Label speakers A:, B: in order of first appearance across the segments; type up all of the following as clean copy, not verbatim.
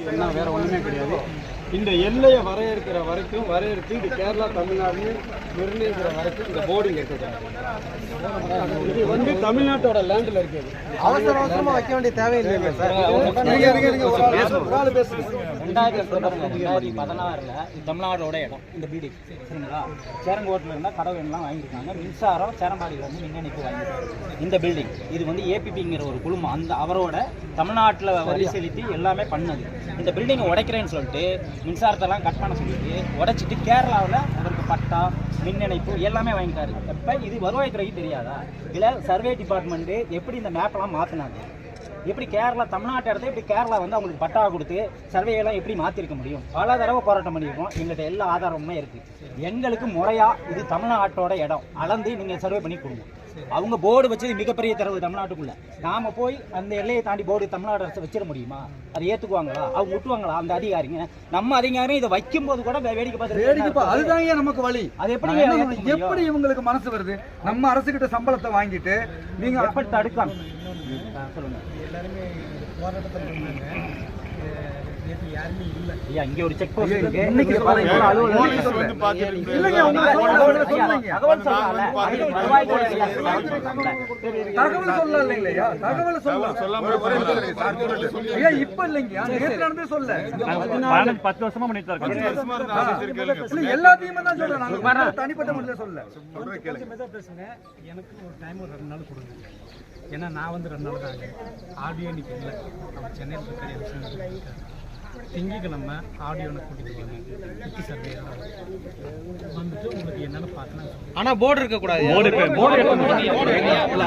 A: சொன்னால் வேறு ஒன்றுமே கிடையாது. இந்த எல்லையை வரையறுத்து இது கேரளா தமிழ்நாடுன்னு நிர்ணயிக்கிற வரைக்கும் இந்த போர்டிங் இருக்குது. இது வந்து தமிழ்நாட்டோட லேண்டில் இருக்குது.
B: அவசரமாக வைக்க வேண்டிய தேவையில்லை சார்.
C: 2016 இது தமிழ்நாடோட இடம். இந்த பில்டிங் சரிங்களா, சேரங்கோட்டில் இருந்தால் கடவு எல்லாம் வாங்கியிருக்காங்க. மின்சாரம் சேரம்பாடியில் வந்து மின்னணிப்பு வாங்கியிருக்காங்க. இந்த பில்டிங் இது வந்து ஏபிபிங்கிற ஒரு குழுமம், அந்த அவரோட தமிழ்நாட்டில் வரி செலுத்தி எல்லாமே பண்ணது. இந்த பில்டிங்கை உடைக்கிறேன்னு சொல்லிட்டு மின்சாரத்தெல்லாம் கட் பண்ண சொல்லிட்டு உடைச்சிட்டு கேரளாவில் அவருக்கு பட்டா மின் இணைப்பு எல்லாமே வாங்கிட்டாரு. இப்போ இது வருவாய்த்துறைக்கு தெரியாதா? இதில் சர்வே டிபார்ட்மெண்ட்டு எப்படி இந்த மேப்பெல்லாம் மாற்றினாங்க? எப்படி கேரளா தமிழ்நாட்டு இடத்த எப்படி கேரளா வந்து அவங்களுக்கு பட்டா கொடுத்து சர்வேயெல்லாம் எப்படி மாற்றிருக்க முடியும்? பல தடவை போராட்டம் பண்ணியிருக்கோம். எங்கள்கிட்ட எல்லா ஆதாரமுமே இருக்குது. எங்களுக்கு முறையாக இது தமிழ்நாட்டோட இடம் அளந்து நீங்கள் சர்வே பண்ணி கொடுங்க. அவங்க போர்டு வச்சது மிகப்பெரிய தரவு தமிழ்நாட்டுக்குள்ள. நாம போய் அந்த எல்லையை தாண்டி போர்டு தமிழ்நாடு அரசு வச்சிட முடியுமா? அதை ஏத்துக்குவாங்களா? அவங்க விட்டுவாங்களா? அந்த அதிகாரிங்க நம்ம அதிகாரம் இதை வைக்கும் போது கூட வேடிக்கை பார்த்து
B: அதுதாங்க நமக்கு வழி.
C: அது
B: எப்படி இவங்களுக்கு மனசு வருது? நம்ம அரசு கிட்ட சம்பளத்தை வாங்கிட்டு நீங்க
C: எப்படி தடுக்கலாம் சொல்லுங்க.
D: எல்லாருமே போராட்டத்தில் இருந்தாங்க. யாருமே இல்லை.
C: ஐயா இங்க ஒரு செக் போஸ்ட் இருக்கு.
B: இன்னைக்கு பாருங்க இல்லங்க தகவல் சொல்லல இல்லையா? தகவல் சொல்லாம ஐயா இப்ப இல்லைங்க. நேத்து நடந்தே சொல்ல
A: 10 வருஷமா பண்ணிட்டு இருக்காங்க.
B: எல்லாத்தையுமே தான் சொல்றேன். நாங்க தனிப்பட்ட முறையில் சொல்ல
D: பேசுங்க. எனக்கு ஒரு டைம் ஒரு 2 நாள் கொடுங்க. ஏன்னா நான் வந்து 2 நாள் தான் ஆடியோ இன்னைக்கு இல்லை. அவர் சென்னையில் இருக்காரு. திங்கக்கிழமை ஆடியோனை கூட்டிட்டு வாங்க. சர்வே வந்துட்டு உங்களுக்கு என்னன்னு பார்த்தேன்.
B: ஆனா போர்டு இருக்க கூடாது.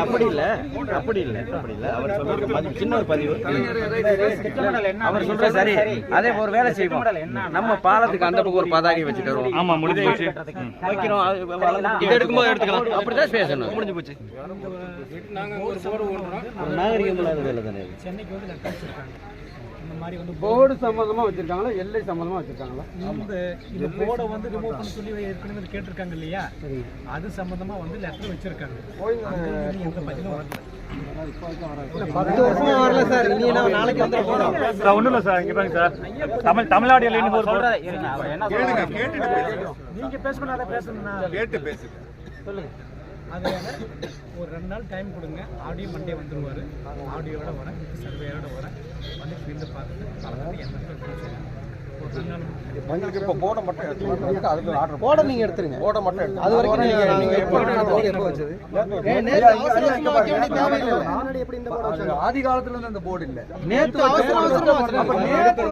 E: அப்படி இல்ல அவர் சொல்ற சின்ன ஒரு பதிவு அவர் சொல்ற சரி. அதே ஒரு வேலை செய்வோம். நம்ம பாலத்துக்கு அந்த பக்கம் ஒரு பதாகை வச்சுட்டு வருவோம். ஆமா முடிஞ்சு போச்சு வைக்கிறோம். இது எடுக்கும்போது எடுத்துக்கலாம். அப்படிதான் பேசணும். முடிஞ்சு போச்சு. ஒரு நாகரிகம் இல்லாத வேலை தானே.
D: சென்னைக்கு வந்து லெட்டர் வச்சிருக்காங்க. இந்த மாதிரி வந்து
A: போர்டு சம்பந்தமா வச்சிருக்காங்களா, எல்லை சம்பந்தமா வச்சிருக்காங்களா?
D: இந்த போர்டை வந்து ரிமூவ் பண்ண சொல்லி ஏற்கனவே கேட்டிருக்காங்க இல்லையா? அது சம்பந்தமா வந்து லெட்டர் வச்சிருக்காங்க. எந்த பதிலும் வரல.
B: 10 வருஷமா வரல சார். இனி நாளைக்கு வந்து
A: சார் ஒண்ணும் இல்ல சார். இங்க பாருங்க சார், தமிழ்நாடு எல்லைன்னு ஒரு
D: நீங்க பேசக்கூடாத பேசணும்னா
B: கேட்டு பேசுங்க.
D: சொல்லுங்க. அதனால ஒரு 2 நாள் டைம் கொடுங்க. ஆடியோ மண்டே வந்துருவாரு. ஆடியோட வரேன், சர்வேயோட வரேன். வந்து ஃபீல்டு பார்த்துட்டு என்ன ஒரு 2 நாள்
B: உங்களுக்கு இப்போ போர்டை மட்டும் எடுத்துட்டு அதுக்கு ஆர்டர்
E: போட நீங்க எடுத்துருங்க.
B: போர்டை மட்டும் எடுத்து
E: அது வரைக்கும் நீங்க
B: ஆதி காலத்துல இருந்து அந்த போர்டு இல்ல. நேத்து